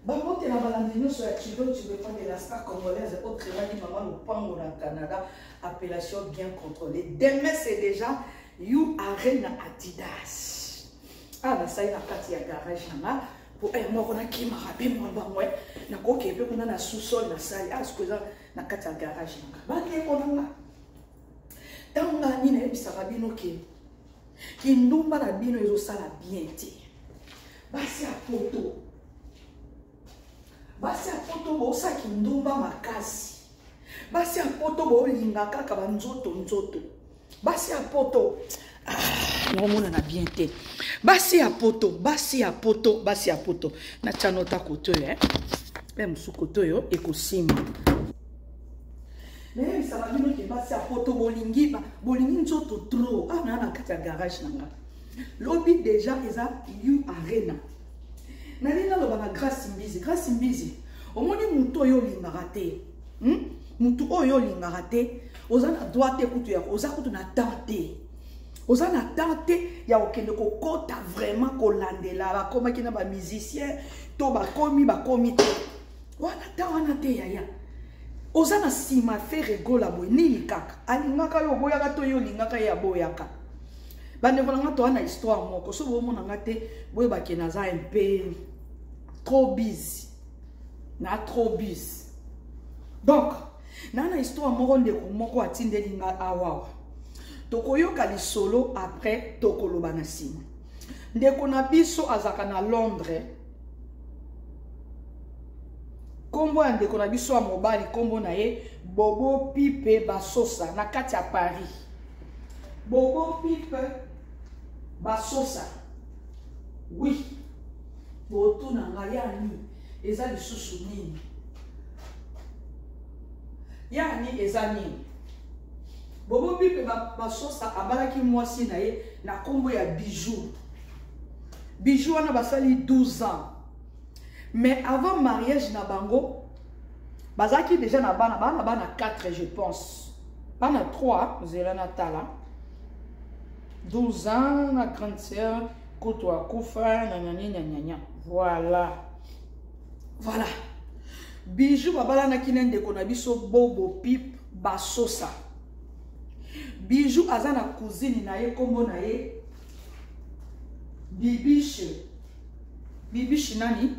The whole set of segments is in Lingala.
Bangote na balandino sur la tu veux prendre de la star congolaise autrement dit maman le pango au Canada, appellation bien contrôlée. Demain c'est déjà You Arena Adidas. Ah bah ça y est la carte ya garage là pour moi on a qui m'a rappelé moi moi na ko ke pe kuna na sous-sol na salle ah ce que ça na carte ya garage là. Ba ke ko na tanga ni na bisa rabino ke ki ndumba na bino ezo sala bien te. Basi a photo. Basi a poto bo saki ndumba makasi. Basi a poto bo linga kaka banzoto nzoto. Basi a poto. Non mona na bien te. Basi a poto, basi a poto, basi a poto. Na chanota koto Même sous koto yo ekosima. Mais ça va bien que basi a poto bolingi nzoto trop. Ah na kata garage nanga. Lobby déjà eza You Arena. Nalina lo bana grâce mbizi au moni mutu oyo lingaka te mutu oyo lingaka te oza na droit te kutu ya oza kutu na tante oza na tante ya okende kokota vraiment kolandela bakomaki na ba musicien to bakomi te wana te yaya oza na sima fe regola boy nini kaka alingaka yo boyaka to yo lingaka ya boyaka bande kolanga to na histoire moko so bomona ngate boye bakena za un peu trop busy. Donc, nana histoire moko ndeko moko atindeli nga awa. Tokoyoka li solo après tokoloba na sima. Ndeko na biso azaka na Londres. Kombo ya ndeko na biso ya mobali kombo na ye Bobo Pipe Basosa na kati ya Paris. Bobo Pipe Basosa. Oui. Boto na ngayani eza lisusu nini yani eza nini Bobo Pipe Basosa abalaki mwasi na ye na kombo ya Bijou wana basali 12 ans mais avant mariage na bango bazaki déjà na bana 4 je pense bana 3 zela na tala 12 ans na grande sœur Koto Koufa nanani. Voilà. Bijou babala na kinende kona biso Bobo Pipe Basosa. Bijou azana cousine na ye kombo na ye Bibiche nani?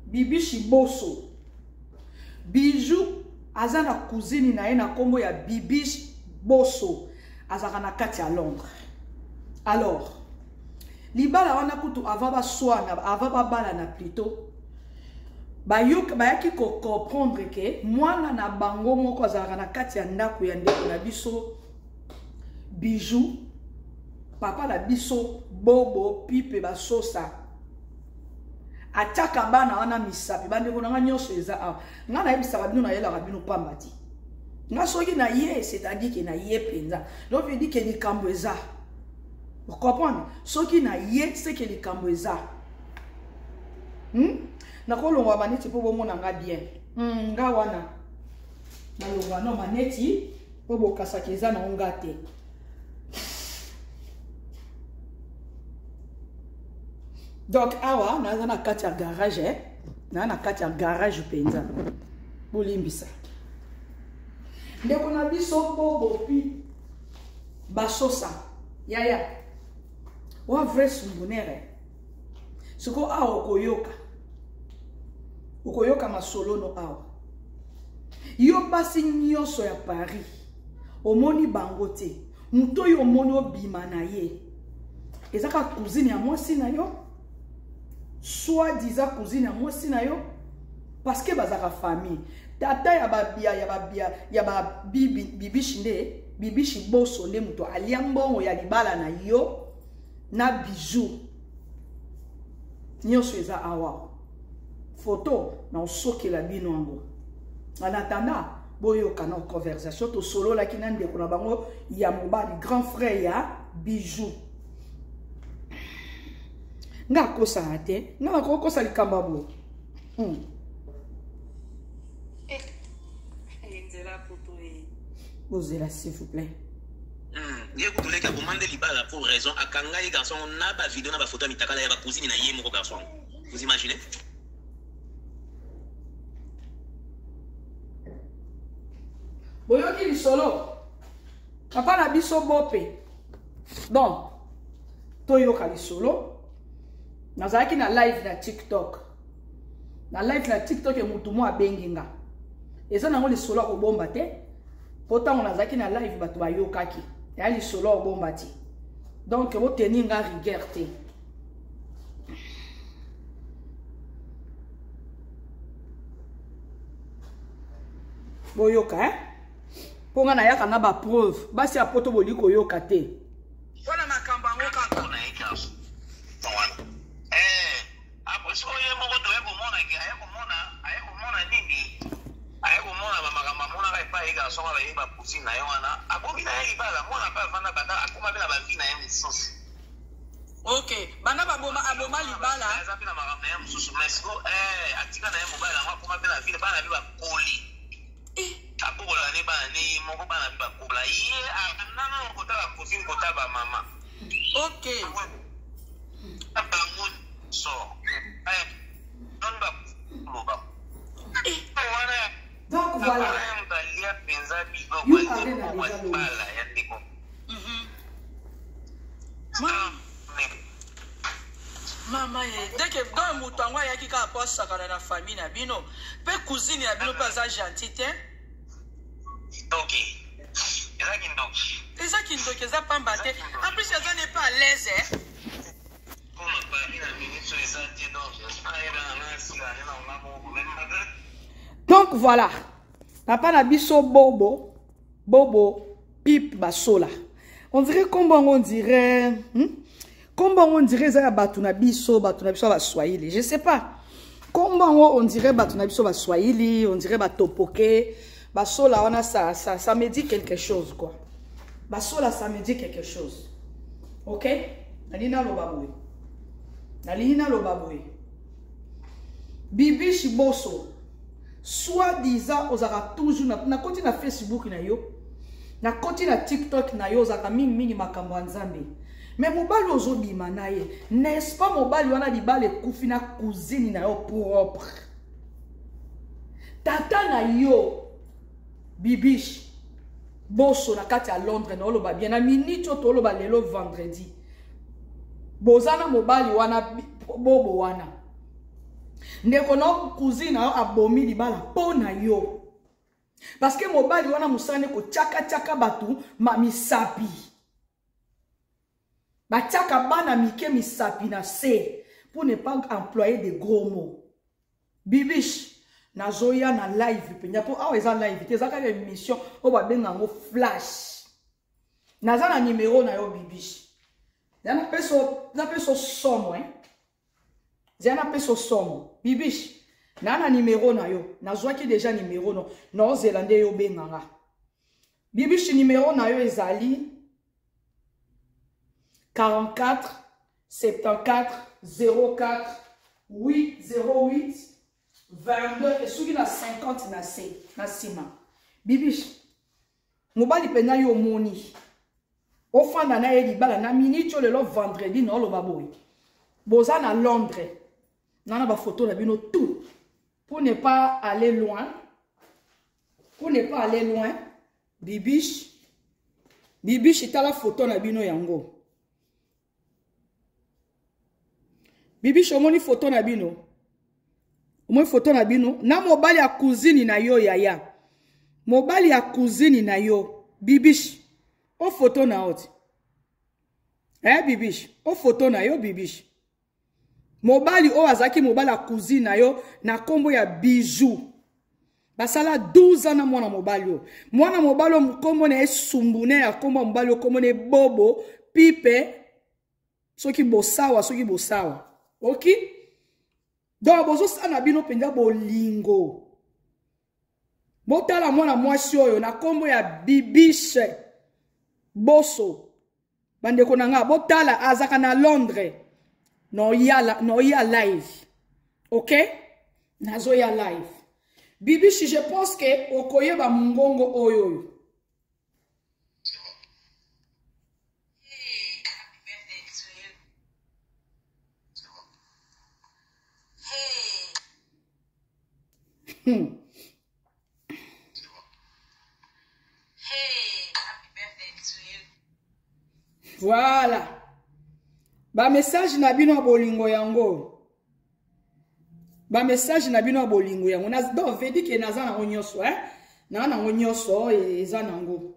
Bibiche Boso. Bijou azana cousine na ye na kombo ya Bibiche Boso. Azaka na kati à Londres. Alors, libala wana kutu avaba swana, avaba bala na plutôt. Bayaki ko comprendre que mwana na bango moko azaka na kati ya ndako ya ndeko na biso Bijou, papa na biso Bobo Pipe Basosa. Ataka bana wana misapi bande ko nga nyonso eza awa. Nga na yebisa babino na yela babino pambati. Nga soki na ye, c'est-à-dire que na ye penza. Donc je dis que les kambweza. Vous comprenez? Soki na ye, c'est que les kambweza. Na ko longwa maneti po bomo nga bien. Nga wana. Na longwa no maneti po bokasakeza na ngate. Donc awa na kati ya garage, na kati ya garage penza. Bolimbisa. Ndeko na biso Bobo Pipe Basosa. Yaya. Wa vrai sumbunere. Siko awo koyoka. Ukoyoka masolo no awa. Yo pasi nyonso ya Paris. Omoni bangote. Muto yo omoni obima na ye. Ezaka cousine ya mwasi na yo. Soit disant cousine ya mwasi na yo. Parce que bazaka famille. Tata ya ba bibishi Boso nde muto aliambongo ya libala na yo na Bijou nyonso eza awa photo na osokela bino yango en attendant boyoka na conversation to solo la kina ndeko na bango ya mobali grand frère ya Bijou nga kosa te nga kosa likamba bo C'est la photo. Posez-la, s'il vous plaît. Ah. ye kutuleka komande libala pour raison akanga ye garçon na ba vidéo na ba photo mitakala ya ba cousine na ye moko garçon. Vous imaginez? Boyoki lisolo. Papa na biso bope. Donc, toyoka lisolo. Nazaki na live na TikTok. Na live na TikTok e mutu mo abenginga. Eza nango lisolo ko bomba te. Pourtant on nazaki na live batu bayokaki. Ya lisolo ko bomba ti. Donc bo teninga rigueur te. Boyoka hein? Ponga na yaka na ba preuve. Basi apoto boliko yoka te. Wana makamba ngo kaka na ika. Apo so ye mo to e komona ke aye komona nini? Aye komona mama mona ka pa ika so ba ba pusi na yona. Apo bina ye bala mona pa fanda bata akoma bela ba vina ye mususu. Okay, bana baboma aboma libala. Eza bina mama na ye mususu mesko atika na ye mobala ngo akoma bela vina bana biba koli. Apokola ne ba ne moko bana biba kola ye nana kota ba kusini kota ba mama. Okay. Abangun so. Non ba loba. Donc voilà. Mbalia penza bigo You bala ya ndiko. Mama ye dès que dans mutango yaki ka posa kana na famille na bino pe cousine ya bino pas gentil te. OK. Eza kindoki eza pamba te. En plus eza n'est pas à l'aise hein. Donc voilà. Papa na biso bobo pipe basola. On dirait comment on dirait comment on dirait ça batu na biso ba Swahili. Je sais pas. Comment on dirait batu na biso ba Swahili, on dirait ba topoke, basola on a ça me dit quelque chose quoi. Basola ça me dit quelque chose. OK? Nalina lobaboui. Bibi Shiboso. Soi-disant, osara toujours na koti na Facebook na yo. Na koti na TikTok na yo osaka mingi makambo ya Nzambe. Mais mobali ozobima na ye. N'est-ce pas mobali wana libale kufi na cousine na yo propre. Tata na yo. Bibish. Boso na kati à Londres na oloba bien na minute to oloba lelo vendredi. Bozana mobali wana bobo wana. Ndeko no cousine na yo abomi libala po na yo. Parce que mobali wana musane ko tchaka batu mamisapi. Ba tchaka bana mike misapi na se pour ne pas employer de gros mots. Bibish na zoya na live penya po awa eza live te zaka émission o ba benga ngo flash. Naza na numéro na yo Bibish. Zana peso somo hein. Zana peso somo. Bibish na numéro na yo. Nazwaki déjà numéro no. No zelande yo benganga. Bibish numéro na yo ezali 44 74 04 808 22 et soki na 50 na sima. Bibish mobali pena yo moni. Ofanda na ye libala na minute le vendredi na lo baboy. Boza na Londres. Nana ba photo na bino tout pour ne pas aller loin. Bibish ita la photo na bino yango. Bibish omoni photo na bino. Na mobali ya cousine na yo yaya. Mobali ya cousine na yo. Bibish o photo na oti. Bibish o photo na yo Bibish. Mobali o azaki mobali ya cousine na yo na kombo ya Bijou. Basala 12 ans na mwana mobali yo. Mwana mobali yo kombo na esumbune ya kombo mobali yo kombo na bobo pipe soki bosawa. OK? Donc bozo sana bino penja bolingo. Botala mwana mwasi oyo na kombo ya Bibishe Boso. Bandeko nanga botala azaka na Londres. No ya live. OK? Nazo ya live. Bibishi, je pense que okoyeba mungongo oyo. Voilà. Ba message na bino bolingo yango. Ba message na bino bolingo yango. Na do vedi ke naza na onyoso, na onyoso eza nango.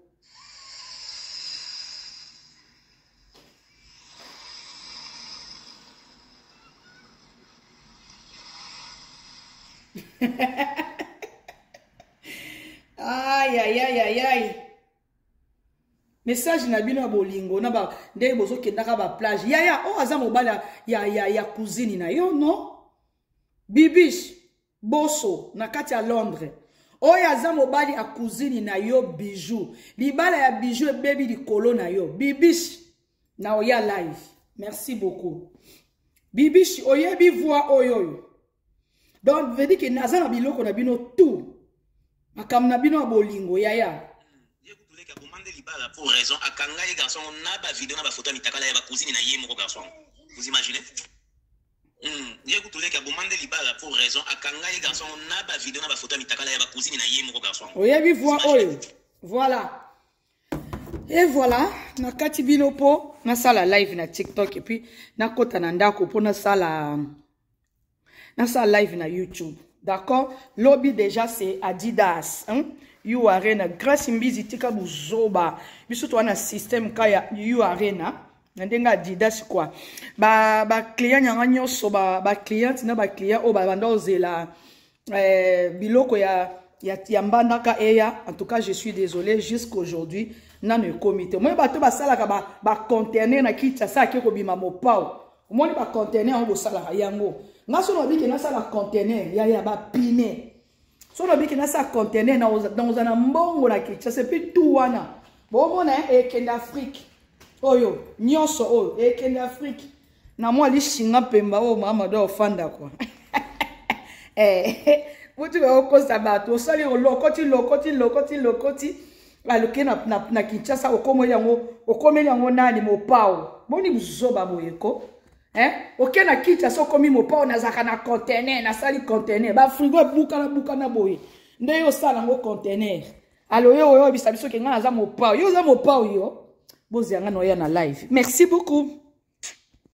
Aïe aïe aïe aïe aïe. Message na bino bolingo na ba ndenge bozo kendaka ba plage. Ya o aza mobala ya cousine na yo no. Bibish boso na kati ya Londres. O aza mobali a cousine na yo bijou. Libala ya bijou e baby likolo na yo. Bibish na oya live. Merci beaucoup. Bibish oyebi voix oyo. Donc veut dire que naza na biloko na bino tout. Makam na bino bolingo ya. Pour raison, à Kanga, les garçons, on a pas vidéo, on a pas photo, on a pas cousine, on a garçon. Vous imaginez? J'ai écouté les garçons, pour raison, à Kanga, les garçons, on a pas vidéo, on a pas photo, on a pas cousine, on a garçon. Oui, oui, voilà. Et voilà, na kati binopo, na sala live na TikTok, et puis na kota nandako pour na sala live na YouTube. D'accord? Lobby déjà c'est Adidas. You Arena. Grâce Mbizi tika buzoba. Biso to wana système kaya You Arena. Ndenga Adidas quoi. Ba client nyanga nyoso ba client na ba client o ba banda ozela biloko ya mbandaka eya. En tout cas, je suis désolé jusqu'aujourd'hui na ne comité. Moi ba to ba sala ka ba conteneur na kitsa sa ke ko bima mopao. Moi ba conteneur on bo sala yango. Ngaso no biki na sala conteneur ya ba pine. So no biki na sa conteneur dans un mbongo na kitsa c'est plus tout wana. Bon mona ekende Afrique. Oyo nyonso oyo ekende Afrique. Na moi li shinga pemba o mama do fanda quoi. Mutu ba ko sabato sali lokoti aloke na Kinshasa okomeli yango nani mopao. Boni buzoba boyeko. Ok na Kinshasa okomi mopao na zaka na conteneur na sali conteneur ba frigo buka na boye. Nde yo sala ngo conteneur. Alo yo bisa biso ke ngana za mopao. Yo za mopao yo. Bozi yanga no ya na live. Merci beaucoup.